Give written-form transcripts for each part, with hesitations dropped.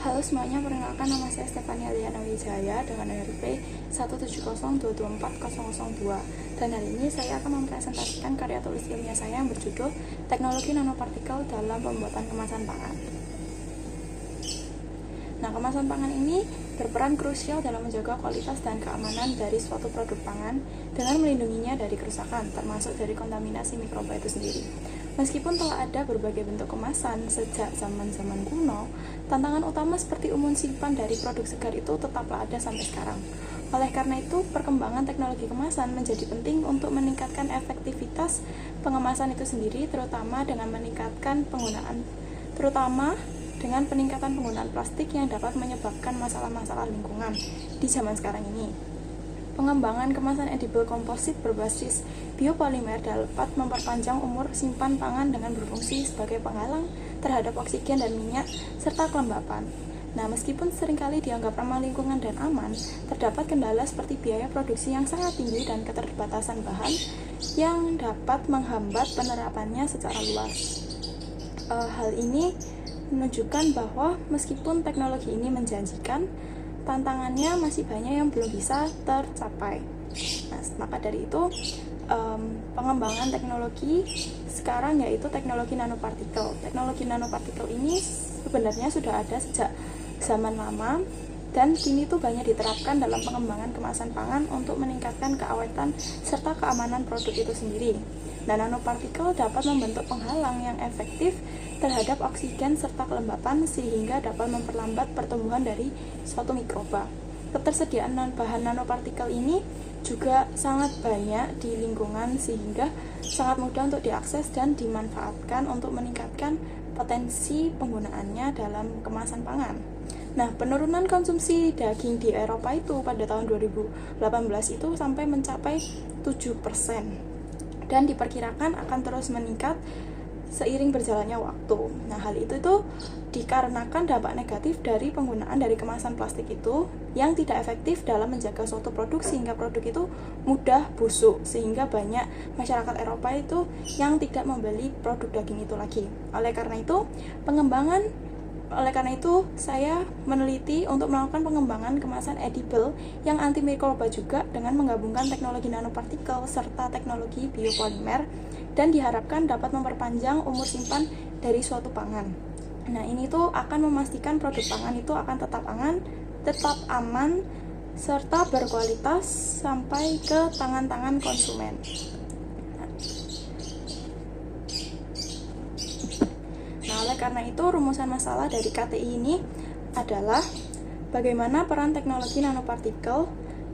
Halo semuanya, perkenalkan nama saya Stefania Liana Wijaya dengan NRP 17020240002. Dan hari ini saya akan mempresentasikan karya tulis ilmiah saya yang berjudul Teknologi Nanopartikel dalam Pembuatan Kemasan Pangan. Nah, kemasan pangan ini berperan krusial dalam menjaga kualitas dan keamanan dari suatu produk pangan dengan melindunginya dari kerusakan, termasuk dari kontaminasi mikroba itu sendiri. Meskipun telah ada berbagai bentuk kemasan sejak zaman-zaman kuno, tantangan utama seperti umur simpan dari produk segar itu tetaplah ada sampai sekarang. Oleh karena itu, perkembangan teknologi kemasan menjadi penting untuk meningkatkan efektivitas pengemasan itu sendiri, terutama dengan peningkatan penggunaan plastik yang dapat menyebabkan masalah-masalah lingkungan di zaman sekarang ini. Pengembangan kemasan edible komposit berbasis biopolimer dapat memperpanjang umur simpan pangan dengan berfungsi sebagai penghalang terhadap oksigen dan minyak serta kelembapan. Nah, meskipun seringkali dianggap ramah lingkungan dan aman, terdapat kendala seperti biaya produksi yang sangat tinggi dan keterbatasan bahan yang dapat menghambat penerapannya secara luas. Hal ini menunjukkan bahwa meskipun teknologi ini menjanjikan, tantangannya masih banyak yang belum bisa tercapai. Nah, maka dari itu, pengembangan teknologi sekarang yaitu teknologi nanopartikel. Teknologi nanopartikel ini sebenarnya sudah ada sejak zaman lama dan kini tuh banyak diterapkan dalam pengembangan kemasan pangan untuk meningkatkan keawetan serta keamanan produk itu sendiri. Dan nanopartikel dapat membentuk penghalang yang efektif terhadap oksigen serta kelembapan sehingga dapat memperlambat pertumbuhan dari suatu mikroba. Ketersediaan bahan nanopartikel ini juga sangat banyak di lingkungan sehingga sangat mudah untuk diakses dan dimanfaatkan untuk meningkatkan potensi penggunaannya dalam kemasan pangan. Nah, penurunan konsumsi daging di Eropa itu pada tahun 2018 itu sampai mencapai 7% dan diperkirakan akan terus meningkat seiring berjalannya waktu. Nah, hal itu tuh dikarenakan dampak negatif dari penggunaan dari kemasan plastik itu yang tidak efektif dalam menjaga suatu produk sehingga produk itu mudah busuk, sehingga banyak masyarakat Eropa itu yang tidak membeli produk daging itu lagi. Oleh karena itu saya meneliti untuk melakukan pengembangan kemasan edible yang anti mikroba juga dengan menggabungkan teknologi nanopartikel serta teknologi biopolimer dan diharapkan dapat memperpanjang umur simpan dari suatu pangan. Nah, ini tuh akan memastikan produk pangan itu akan tetap aman serta berkualitas sampai ke tangan-tangan konsumen. Nah, oleh karena itu, rumusan masalah dari KTI ini adalah bagaimana peran teknologi nanopartikel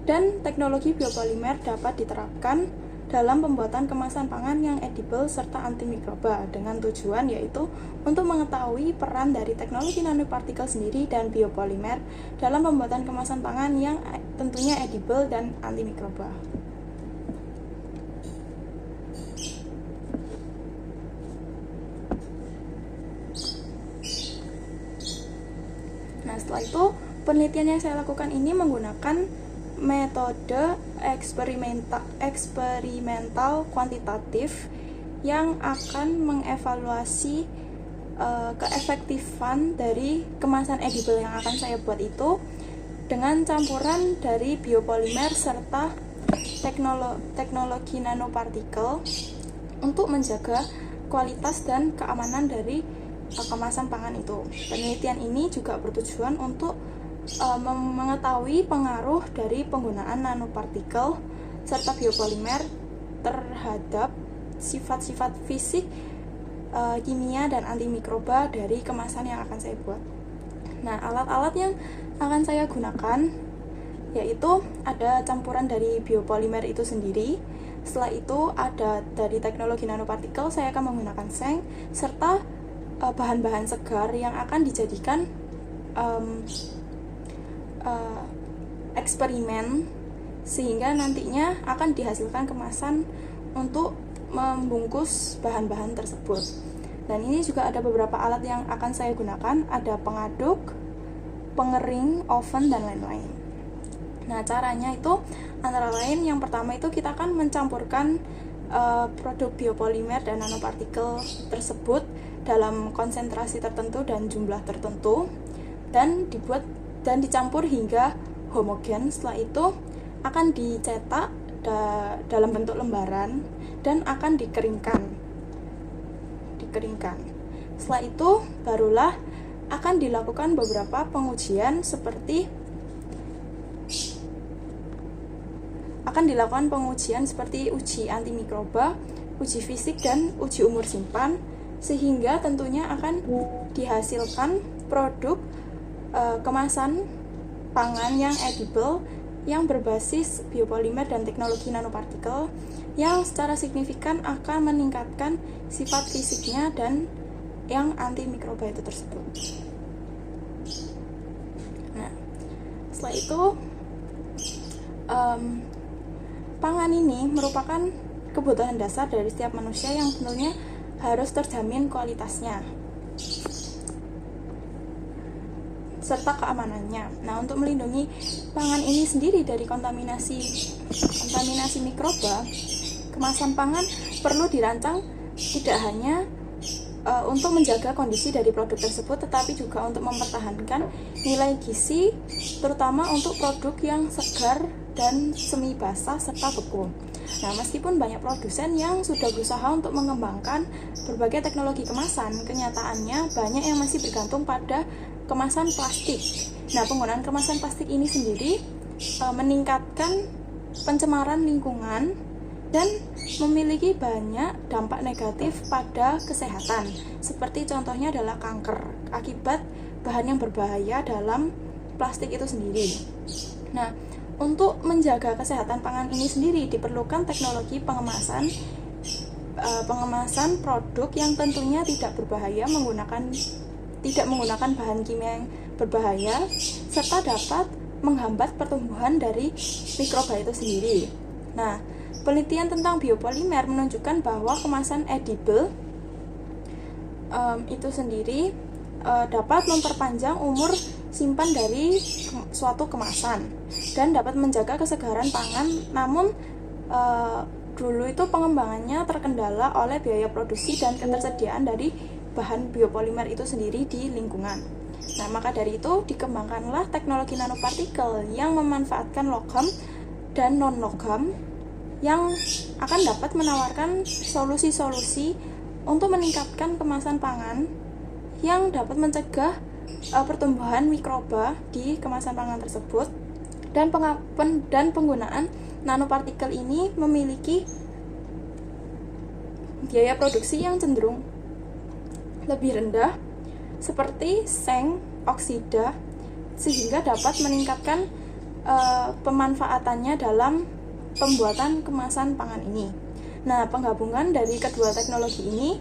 dan teknologi biopolimer dapat diterapkan dalam pembuatan kemasan pangan yang edible serta antimikroba dengan tujuan yaitu untuk mengetahui peran dari teknologi nanopartikel sendiri dan biopolimer dalam pembuatan kemasan pangan yang tentunya edible dan antimikroba. Nah, setelah itu penelitian yang saya lakukan ini menggunakan metode eksperimental kuantitatif yang akan mengevaluasi keefektifan dari kemasan edible yang akan saya buat itu dengan campuran dari biopolimer serta teknologi nanopartikel untuk menjaga kualitas dan keamanan dari kemasan pangan itu. Penelitian ini juga bertujuan untuk mengetahui pengaruh dari penggunaan nanopartikel serta biopolimer terhadap sifat-sifat fisik, kimia, dan antimikroba dari kemasan yang akan saya buat. Nah, alat-alat yang akan saya gunakan yaitu ada campuran dari biopolimer itu sendiri. Setelah itu ada dari teknologi nanopartikel, saya akan menggunakan seng serta bahan-bahan segar yang akan dijadikan eksperimen sehingga nantinya akan dihasilkan kemasan untuk membungkus bahan-bahan tersebut. Dan ini juga ada beberapa alat yang akan saya gunakan, ada pengaduk, pengering, oven, dan lain-lain. Nah, caranya itu antara lain yang pertama itu kita akan mencampurkan produk biopolimer dan nanopartikel tersebut dalam konsentrasi tertentu dan jumlah tertentu. dan dicampur hingga homogen. Setelah itu akan dicetak dalam bentuk lembaran dan akan dikeringkan. Setelah itu barulah akan dilakukan beberapa pengujian seperti uji antimikroba, uji fisik, dan uji umur simpan, sehingga tentunya akan dihasilkan produk kemasan pangan yang edible yang berbasis biopolimer dan teknologi nanopartikel yang secara signifikan akan meningkatkan sifat fisiknya dan yang antimikroba itu tersebut. Nah, setelah itu pangan ini merupakan kebutuhan dasar dari setiap manusia yang tentunya harus terjamin kualitasnya serta keamanannya. Nah, untuk melindungi pangan ini sendiri dari kontaminasi mikroba, kemasan pangan perlu dirancang tidak hanya untuk menjaga kondisi dari produk tersebut, tetapi juga untuk mempertahankan nilai gizi, terutama untuk produk yang segar dan semi basah serta beku. Nah, meskipun banyak produsen yang sudah berusaha untuk mengembangkan berbagai teknologi kemasan, kenyataannya banyak yang masih bergantung pada kemasan plastik. Nah, penggunaan kemasan plastik ini sendiri meningkatkan pencemaran lingkungan dan memiliki banyak dampak negatif pada kesehatan. Seperti contohnya adalah kanker akibat bahan yang berbahaya dalam plastik itu sendiri. Nah, untuk menjaga kesehatan pangan ini sendiri diperlukan teknologi pengemasan produk yang tentunya tidak menggunakan bahan kimia yang berbahaya serta dapat menghambat pertumbuhan dari mikroba itu sendiri. Nah, penelitian tentang biopolimer menunjukkan bahwa kemasan edible itu sendiri dapat memperpanjang umur simpan dari suatu kemasan dan dapat menjaga kesegaran pangan. Namun dulu itu pengembangannya terkendala oleh biaya produksi dan ketersediaan dari bahan biopolimer itu sendiri di lingkungan. Nah, maka dari itu dikembangkanlah teknologi nanopartikel yang memanfaatkan logam dan non-logam yang akan dapat menawarkan solusi-solusi untuk meningkatkan kemasan pangan yang dapat mencegah pertumbuhan mikroba di kemasan pangan tersebut. Dan penggunaan nanopartikel ini memiliki biaya produksi yang cenderung lebih rendah seperti seng oksida, sehingga dapat meningkatkan pemanfaatannya dalam pembuatan kemasan pangan ini. Nah, penggabungan dari kedua teknologi ini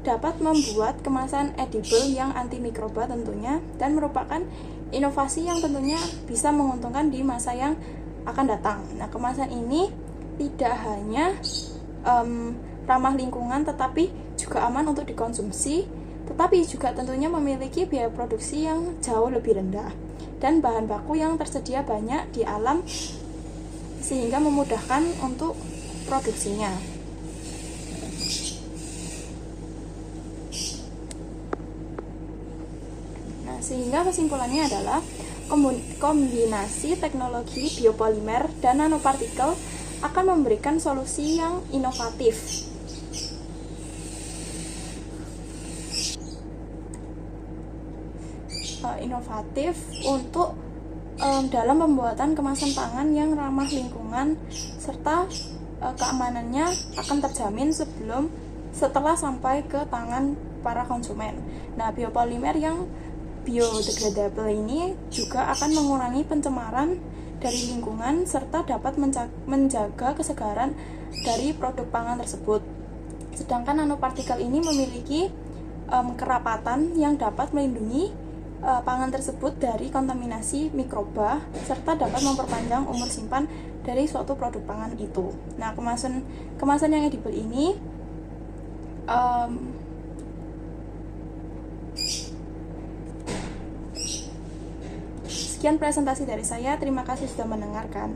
dapat membuat kemasan edible yang antimikroba tentunya, dan merupakan inovasi yang tentunya bisa menguntungkan di masa yang akan datang. Nah, kemasan ini tidak hanya ramah lingkungan tetapi juga aman untuk dikonsumsi, tetapi juga tentunya memiliki biaya produksi yang jauh lebih rendah dan bahan baku yang tersedia banyak di alam sehingga memudahkan untuk produksinya. Nah, sehingga kesimpulannya adalah kombinasi teknologi biopolimer dan nanopartikel akan memberikan solusi yang inovatif untuk dalam pembuatan kemasan pangan yang ramah lingkungan serta keamanannya akan terjamin setelah sampai ke tangan para konsumen. Nah, biopolimer yang biodegradable ini juga akan mengurangi pencemaran dari lingkungan serta dapat menjaga kesegaran dari produk pangan tersebut. Sedangkan nanopartikel ini memiliki kerapatan yang dapat melindungi pangan tersebut dari kontaminasi mikroba serta dapat memperpanjang umur simpan dari suatu produk pangan itu. Nah, kemasan yang edible ini sekian presentasi dari saya. Terima kasih sudah mendengarkan.